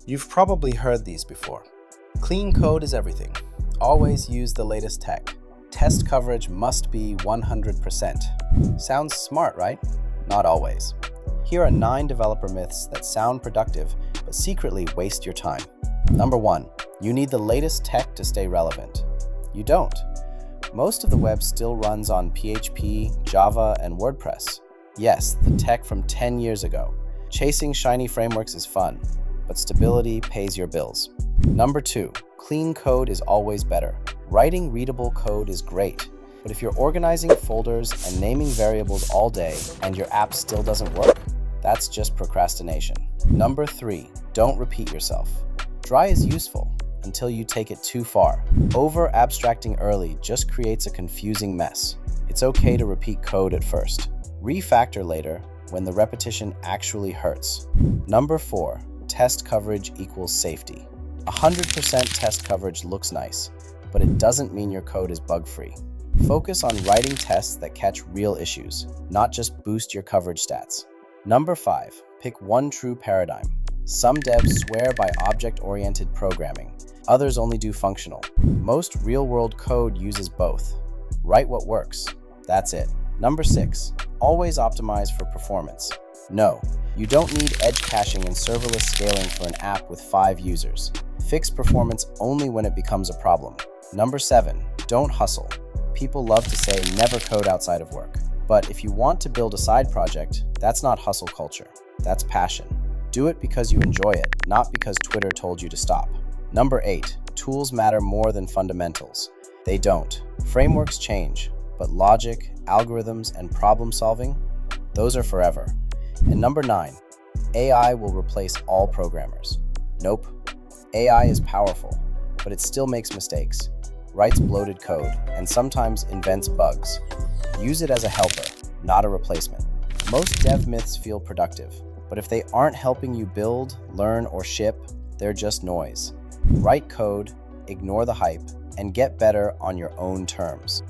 You've probably heard these before. Clean code is everything. Always use the latest tech. Test coverage must be 100%. Sounds smart, right? Not always. Here are 9 developer myths that sound productive, but secretly waste your time. Number 1, you need the latest tech to stay relevant. You don't. Most of the web still runs on PHP, Java, and WordPress. Yes, the tech from 10 years ago. Chasing shiny frameworks is fun, but stability pays your bills. Number 2, clean code is always better. Writing readable code is great, but if you're organizing folders and naming variables all day and your app still doesn't work, that's just procrastination. Number 3, don't repeat yourself. Dry is useful until you take it too far. Over-abstracting early just creates a confusing mess. It's okay to repeat code at first. Refactor later when the repetition actually hurts. Number 4, test coverage equals safety. 100% test coverage looks nice, but it doesn't mean your code is bug-free. Focus on writing tests that catch real issues, not just boost your coverage stats. Number 5, pick one true paradigm. Some devs swear by object-oriented programming. Others only do functional. Most real-world code uses both. Write what works. That's it. Number 6, always optimize for performance. No, you don't need edge caching and serverless scaling for an app with 5 users. Fix performance only when it becomes a problem. Number 7, don't hustle. People love to say never code outside of work. But if you want to build a side project, that's not hustle culture. That's passion. Do it because you enjoy it, not because Twitter told you to stop. Number 8, tools matter more than fundamentals. They don't. Frameworks change, but logic, algorithms, and problem solving, those are forever. And number 9, AI will replace all programmers. Nope. AI is powerful, but it still makes mistakes, writes bloated code, and sometimes invents bugs. Use it as a helper, not a replacement. Most dev myths feel productive, but if they aren't helping you build, learn, or ship, they're just noise. Write code, ignore the hype, and get better on your own terms.